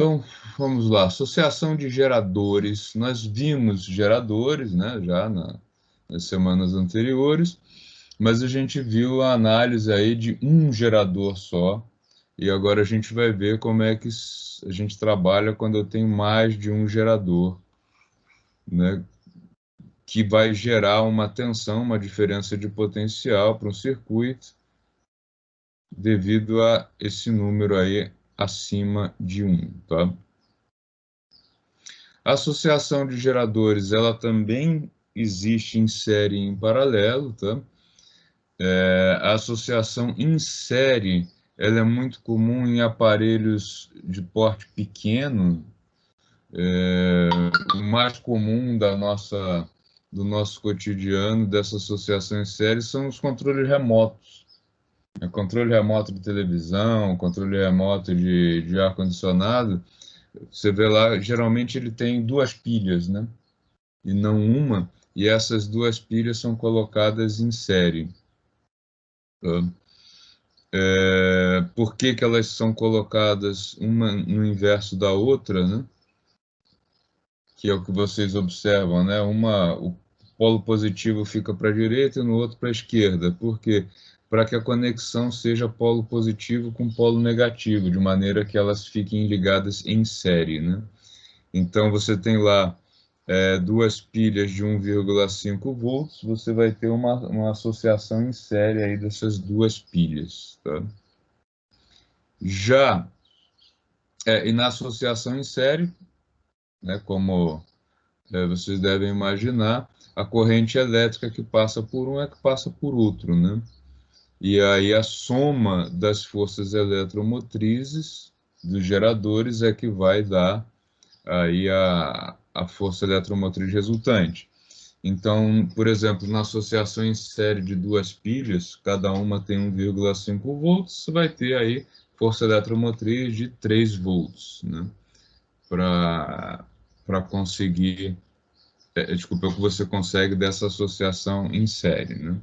Então, vamos lá. Associação de geradores. Nós vimos geradores, né, já nas semanas anteriores, mas a gente viu a análise aí de um gerador só, e agora a gente vai ver como é que a gente trabalha quando eu tenho mais de um gerador, né, que vai gerar uma tensão, uma diferença de potencial para um circuito devido a esse número aí acima de 1, tá? A associação de geradores, ela também existe em série e em paralelo, tá? A associação em série, ela é muito comum em aparelhos de porte pequeno. O mais comum do nosso cotidiano, dessa associação em série, são os controles remotos. Controle remoto de televisão, controle remoto de ar-condicionado, você vê lá, geralmente ele tem duas pilhas, né? E não uma, e essas duas pilhas são colocadas em série. Tá? Por que que elas são colocadas uma no inverso da outra, né? Que é o que vocês observam, né? O polo positivo fica para a direita e no outro para a esquerda. Por quê? Para que a conexão seja polo positivo com polo negativo, de maneira que elas fiquem ligadas em série, né? Então, você tem lá duas pilhas de 1,5 volts, você vai ter uma associação em série aí dessas duas pilhas. Tá? Já, e na associação em série, né, como vocês devem imaginar, a corrente elétrica que passa por um é que passa por outro, né? E aí a soma das forças eletromotrizes dos geradores é que vai dar aí a força eletromotriz resultante. Então, por exemplo, na associação em série de duas pilhas, cada uma tem 1,5 volts, você vai ter aí força eletromotriz de 3 volts, né? Para conseguir, desculpa, é o que você consegue dessa associação em série, né?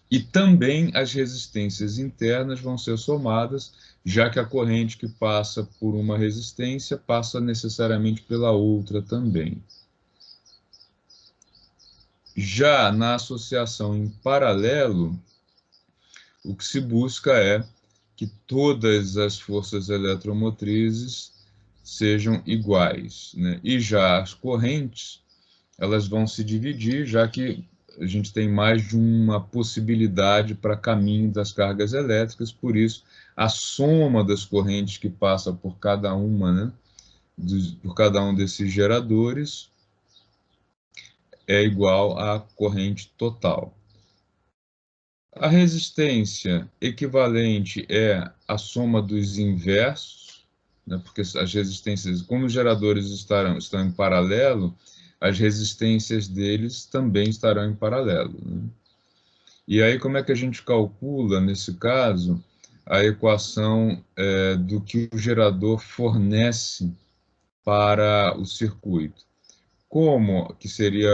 E também as resistências internas vão ser somadas, já que a corrente que passa por uma resistência passa necessariamente pela outra também. Já na associação em paralelo, o que se busca é que todas as forças eletromotrizes sejam iguais, né? E já as correntes, elas vão se dividir, já que a gente tem mais de uma possibilidade para caminho das cargas elétricas, por isso a soma das correntes que passa por cada uma, né, por cada um desses geradores é igual à corrente total. A resistência equivalente é a soma dos inversos, né, porque as resistências, como os geradores estão em paralelo, as resistências deles também estarão em paralelo, né? E aí, como é que a gente calcula, nesse caso, a equação do que o gerador fornece para o circuito? Como que seria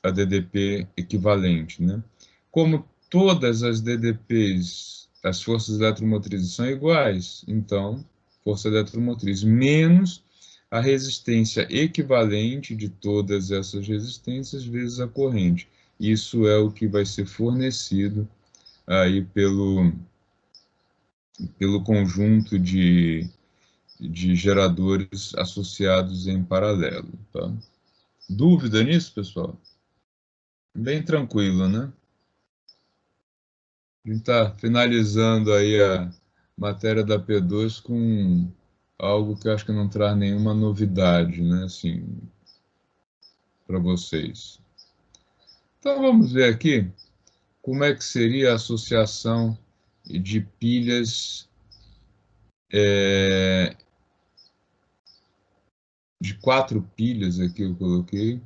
a DDP equivalente, né? Como todas as DDPs, as forças eletromotrizes são iguais, então, força eletromotriz menos a resistência equivalente de todas essas resistências vezes a corrente. Isso é o que vai ser fornecido aí pelo conjunto de geradores associados em paralelo. Tá? Dúvida nisso, pessoal? Bem tranquilo, né? A gente está finalizando aí a matéria da P2 com algo que eu acho que não traz nenhuma novidade, né, assim, para vocês. Então vamos ver aqui como é que seria a associação de pilhas de 4 pilhas aqui eu coloquei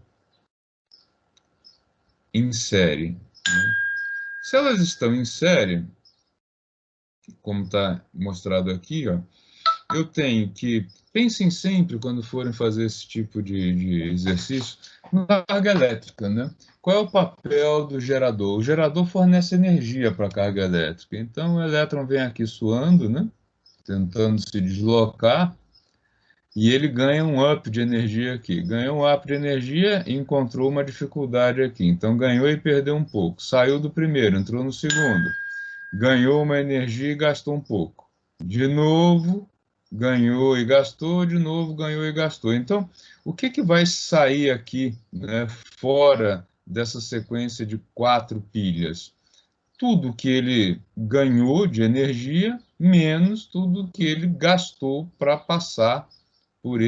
em série, né? Se elas estão em série, como está mostrado aqui, ó, eu tenho que, pensem sempre, quando forem fazer esse tipo de exercício, na carga elétrica, né? Qual é o papel do gerador? O gerador fornece energia para a carga elétrica. Então, o elétron vem aqui suando, né? tentando se deslocar, e ele ganha um up de energia aqui. Ganhou um up de energia e encontrou uma dificuldade aqui. Então, ganhou e perdeu um pouco. Saiu do primeiro, entrou no segundo. Ganhou uma energia e gastou um pouco. De novo, ganhou e gastou. De novo, ganhou e gastou. Então, o que, que vai sair aqui, né, fora dessa sequência de 4 pilhas? Tudo que ele ganhou de energia, menos tudo que ele gastou para passar por por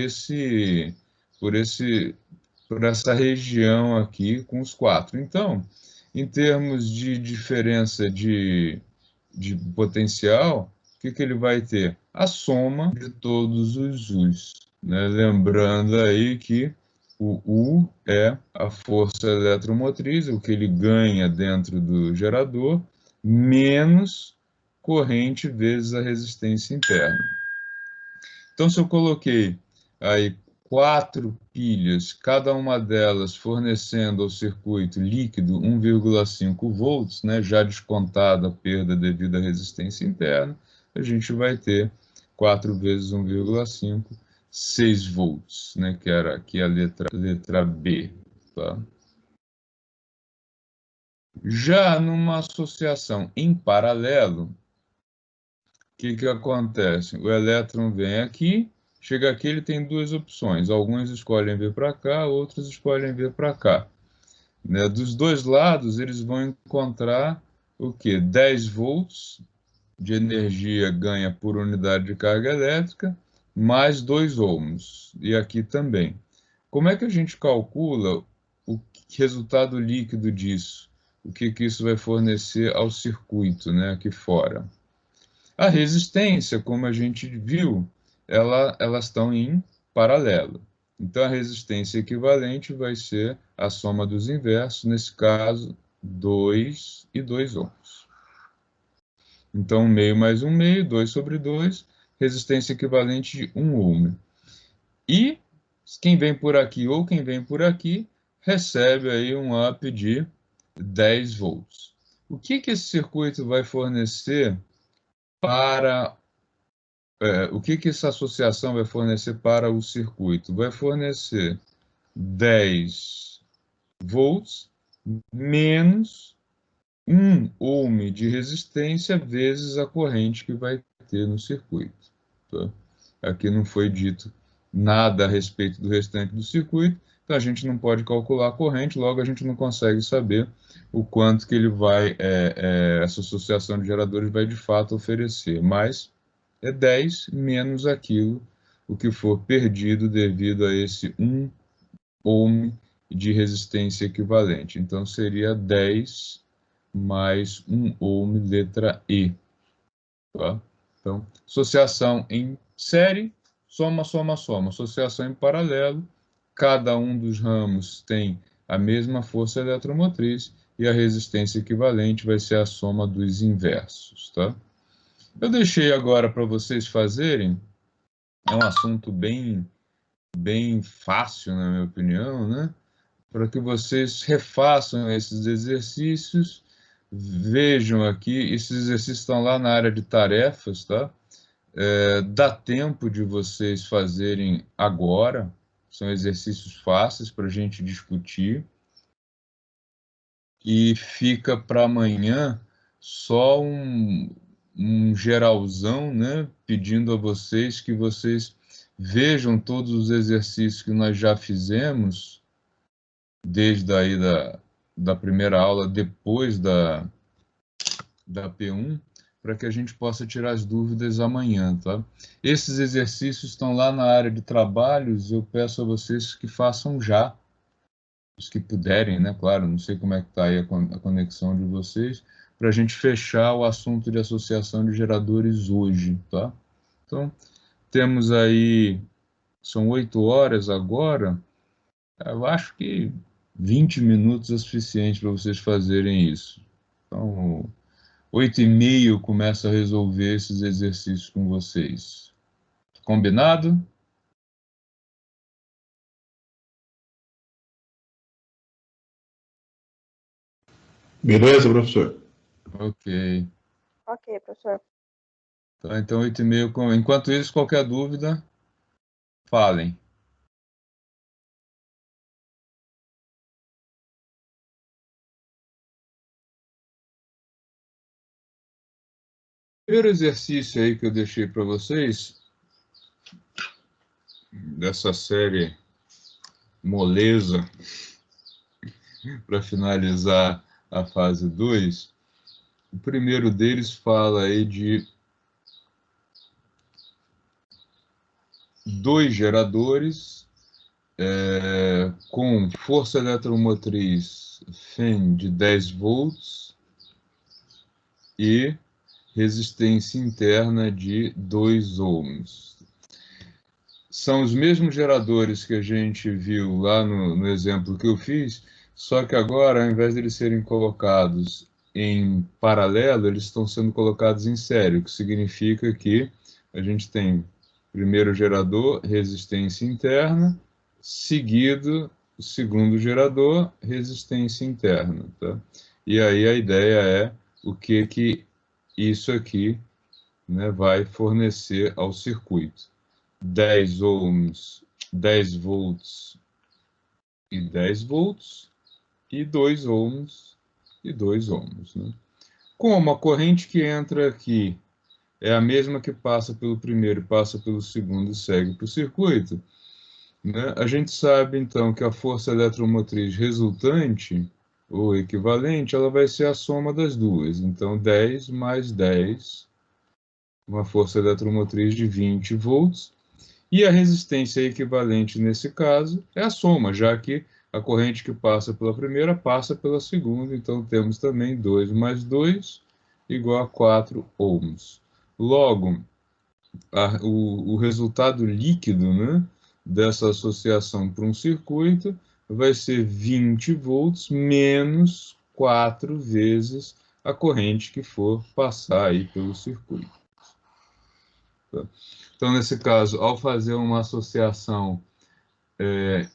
esse, por essa região aqui com os 4. Então, em termos de diferença de potencial, o que, que ele vai ter? A soma de todos os U's, né? Lembrando aí que o U é a força eletromotriz, o que ele ganha dentro do gerador, menos corrente vezes a resistência interna. Então, se eu coloquei aí 4 pilhas, cada uma delas fornecendo ao circuito líquido 1,5 volts, né, já descontada a perda devido à resistência interna, a gente vai ter 4 vezes 1,5, 6 volts, né, que era aqui a letra B. Tá? Já numa associação em paralelo, o que, que acontece? O elétron vem aqui, chega aqui, ele tem duas opções. Alguns escolhem vir para cá, outros escolhem vir para cá. Né? Dos dois lados, eles vão encontrar o quê? 10 volts de energia ganha por unidade de carga elétrica, mais 2 ohms. E aqui também. Como é que a gente calcula o resultado líquido disso? O que, que isso vai fornecer ao circuito, né, aqui fora? A resistência, como a gente viu, elas estão em paralelo. Então, a resistência equivalente vai ser a soma dos inversos, nesse caso, 2 e 2 ohms. Então, 1 meio mais 1 meio, 2 sobre 2, resistência equivalente de 1 ohm. E quem vem por aqui ou quem vem por aqui recebe aí um up de 10 volts. O que, que esse circuito vai fornecer para o que, que essa associação vai fornecer para o circuito? Vai fornecer 10 volts menos 1 ohm de resistência vezes a corrente que vai ter no circuito. Tá? Aqui não foi dito nada a respeito do restante do circuito, então a gente não pode calcular a corrente, logo a gente não consegue saber o quanto que ele vai, essa associação de geradores vai de fato oferecer, mas é 10 menos aquilo, o que for perdido devido a esse 1 ohm de resistência equivalente. Então, seria 10 mais 1 ohm, letra E. Tá? Então, associação em série, soma, soma, soma. Associação em paralelo, cada um dos ramos tem a mesma força eletromotriz e a resistência equivalente vai ser a soma dos inversos. Tá? Eu deixei agora para vocês fazerem, é um assunto bem fácil, na minha opinião, né? Para que vocês refaçam esses exercícios, vejam aqui, esses exercícios estão lá na área de tarefas, tá? Dá tempo de vocês fazerem agora, são exercícios fáceis para a gente discutir, e fica para amanhã só um geralzão, né, pedindo a vocês que vocês vejam todos os exercícios que nós já fizemos, desde aí da primeira aula, depois da P1, para que a gente possa tirar as dúvidas amanhã, tá? Esses exercícios estão lá na área de trabalhos, eu peço a vocês que façam já, os que puderem, né? Claro, não sei como é que está aí a conexão de vocês, para a gente fechar o assunto de associação de geradores hoje, tá? Então, temos aí, são 8 horas agora, eu acho que 20 minutos é suficiente para vocês fazerem isso. Então, 8h30 eu começo a resolver esses exercícios com vocês. Combinado? Beleza, professor? Ok. Ok, professor. Tá, então, 8h30. Enquanto isso, qualquer dúvida, falem. Primeiro exercício aí que eu deixei para vocês, dessa série moleza, para finalizar a fase 2, o primeiro deles fala aí de dois geradores com força eletromotriz FEM de 10 volts e resistência interna de 2 ohms. São os mesmos geradores que a gente viu lá no exemplo que eu fiz, só que agora, ao invés de eles serem colocados em paralelo, eles estão sendo colocados em série, o que significa que a gente tem primeiro gerador, resistência interna, seguido o segundo gerador, resistência interna. Tá? E aí a ideia é o que isso aqui, né, vai fornecer ao circuito. 10 ohms, 10 volts e 10 volts, e 2 ohms e 2 ohms. Né? Como a corrente que entra aqui é a mesma que passa pelo primeiro, passa pelo segundo e segue para o circuito, né? A gente sabe então que a força eletromotriz resultante, ou equivalente, ela vai ser a soma das duas. Então, 10 mais 10, uma força eletromotriz de 20 volts, e a resistência equivalente nesse caso é a soma, já que a corrente que passa pela primeira passa pela segunda, então temos também 2 mais 2 igual a 4 ohms. Logo, o resultado líquido, né, dessa associação para um circuito vai ser 20 volts menos 4 vezes a corrente que for passar aí pelo circuito. Tá? Então, nesse caso, ao fazer uma associação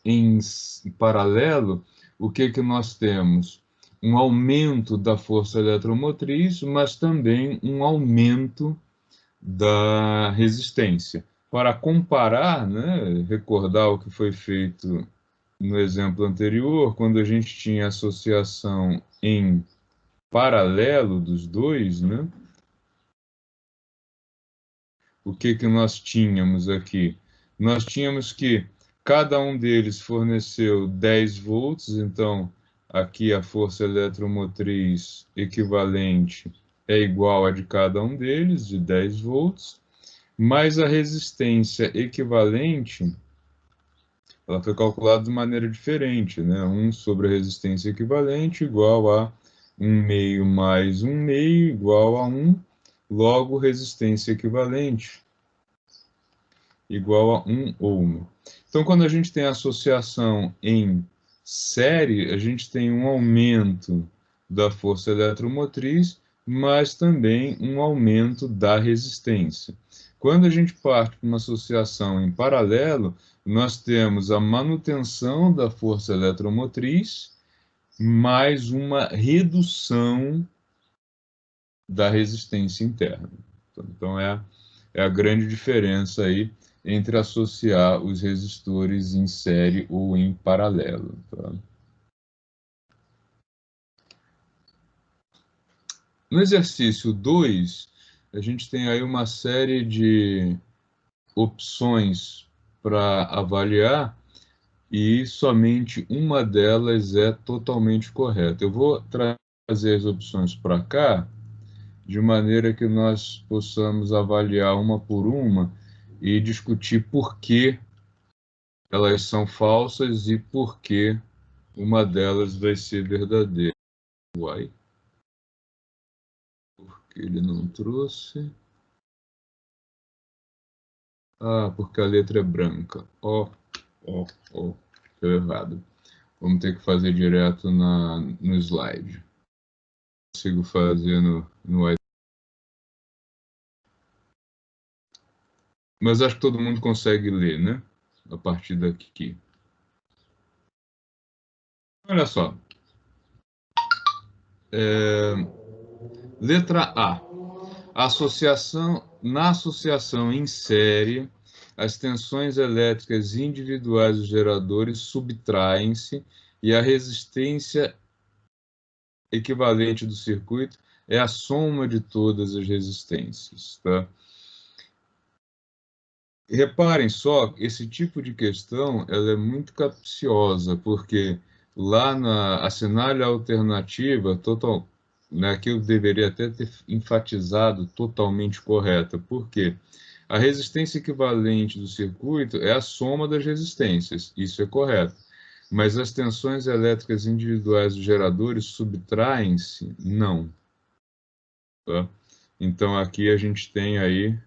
em paralelo, o que nós temos? Um aumento da força eletromotriz, mas também um aumento da resistência. Para comparar, né, recordar o que foi feito no exemplo anterior, quando a gente tinha associação em paralelo dos dois, né, o que nós tínhamos aqui? Nós tínhamos que cada um deles forneceu 10 volts, então aqui a força eletromotriz equivalente é igual a de cada um deles, de 10 volts, mas a resistência equivalente, ela foi calculada de maneira diferente, né? 1 sobre a resistência equivalente igual a 1 meio mais 1 meio igual a 1, logo resistência equivalente igual a 1 ohm. Então, quando a gente tem associação em série, a gente tem um aumento da força eletromotriz, mas também um aumento da resistência. Quando a gente parte para uma associação em paralelo, nós temos a manutenção da força eletromotriz, mais uma redução da resistência interna. Então, é a grande diferença aí entre associar os resistores em série ou em paralelo. Tá? No exercício 2, a gente tem aí uma série de opções para avaliar e somente uma delas é totalmente correta. Eu vou trazer as opções para cá, de maneira que nós possamos avaliar uma por uma e discutir por que elas são falsas e por que uma delas vai ser verdadeira. Uai, porque ele não trouxe. Ah, porque a letra é branca. Ó, ó, ó, deu errado. Vamos ter que fazer direto no slide. Consigo fazer no iPad. Mas acho que todo mundo consegue ler, né? A partir daqui. Olha só. Letra A. Na associação em série, as tensões elétricas individuais dos geradores subtraem-se e a resistência equivalente do circuito é a soma de todas as resistências, tá? Reparem só, esse tipo de questão ela é muito capciosa, porque lá na assinale alternativa, total, né, que eu deveria até ter enfatizado totalmente correta, porque a resistência equivalente do circuito é a soma das resistências, isso é correto. Mas as tensões elétricas individuais dos geradores subtraem-se? Não. Tá? Então, aqui a gente tem aí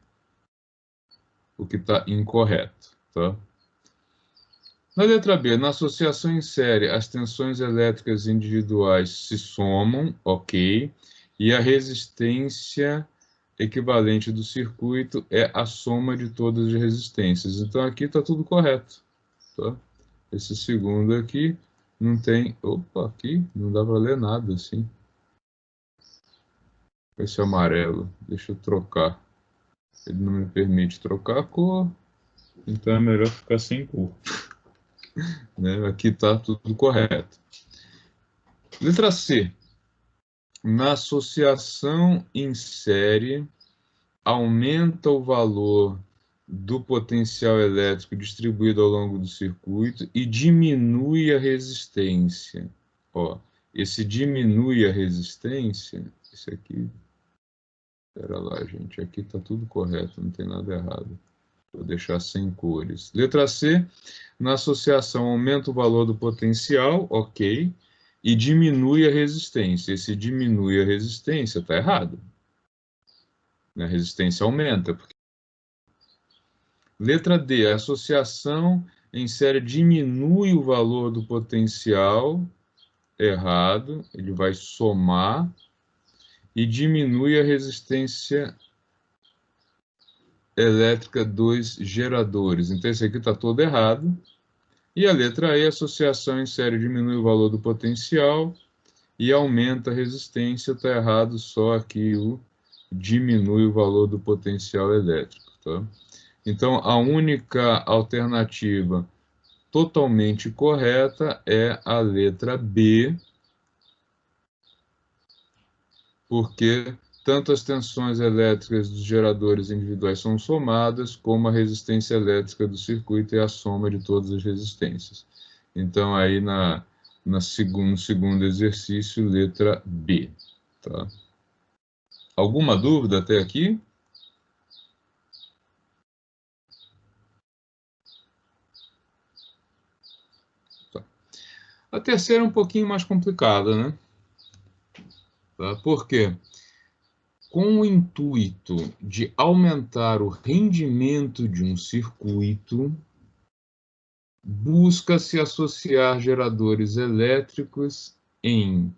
o que está incorreto. Tá? Na letra B, na associação em série, as tensões elétricas individuais se somam, ok, e a resistência equivalente do circuito é a soma de todas as resistências. Então, aqui está tudo correto. Tá? Esse segundo aqui não tem... Opa, aqui não dá para ler nada assim. Esse amarelo, deixa eu trocar. Ele não me permite trocar a cor, então é melhor ficar sem cor. Né? Aqui está tudo correto. Letra C. Na associação em série, aumenta o valor do potencial elétrico distribuído ao longo do circuito e diminui a resistência. Ó, esse diminui a resistência, esse aqui, espera lá, gente, aqui está tudo correto, não tem nada errado. Vou deixar sem cores. Letra C, na associação aumenta o valor do potencial, ok, e diminui a resistência. Esse diminui a resistência está errado. A resistência aumenta. Letra D, a associação em série diminui o valor do potencial, errado, ele vai somar, e diminui a resistência elétrica dos geradores. Então, esse aqui está todo errado. E a letra E, a associação em série diminui o valor do potencial e aumenta a resistência, está errado, só aqui o diminui o valor do potencial elétrico. Tá? Então, a única alternativa totalmente correta é a letra B, porque tanto as tensões elétricas dos geradores individuais são somadas, como a resistência elétrica do circuito é a soma de todas as resistências. Então, aí no segundo exercício, letra B. Tá? Alguma dúvida até aqui? Tá. A terceira é um pouquinho mais complicada, né? Tá? Por quê? Com o intuito de aumentar o rendimento de um circuito, busca-se associar geradores elétricos em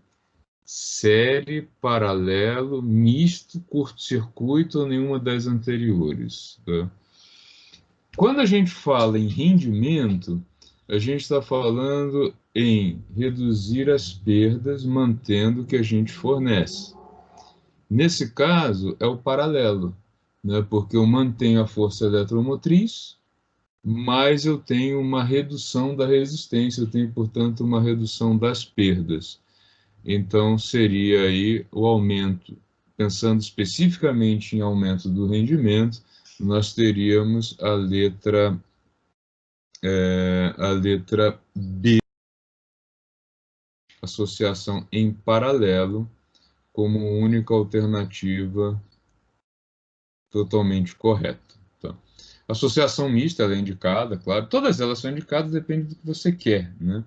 série, paralelo, misto, curto-circuito ou nenhuma das anteriores. Tá? Quando a gente fala em rendimento, a gente está falando em reduzir as perdas mantendo o que a gente fornece. Nesse caso, é o paralelo, né? Porque eu mantenho a força eletromotriz, mas eu tenho uma redução da resistência, eu tenho, portanto, uma redução das perdas. Então, seria aí o aumento, pensando especificamente em aumento do rendimento, nós teríamos a letra B, associação em paralelo, como única alternativa totalmente correta. Tá? Associação mista ela é indicada, claro, todas elas são indicadas, depende do que você quer, né?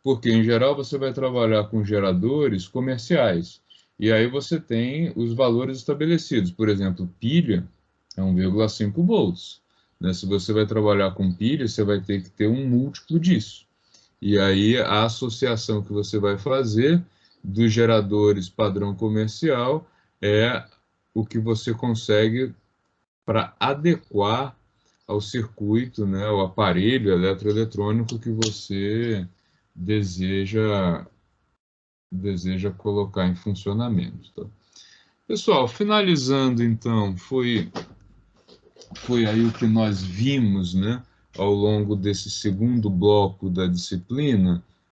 Porque, em geral, você vai trabalhar com geradores comerciais, e aí você tem os valores estabelecidos. Por exemplo, pilha é 1,5 volts. Né? Se você vai trabalhar com pilha, você vai ter que ter um múltiplo disso. E aí a associação que você vai fazer dos geradores padrão comercial é o que você consegue para adequar ao circuito, né, ao aparelho eletroeletrônico que você deseja colocar em funcionamento. Tá? Pessoal, finalizando então, foi aí o que nós vimos, né, ao longo desse segundo bloco da disciplina,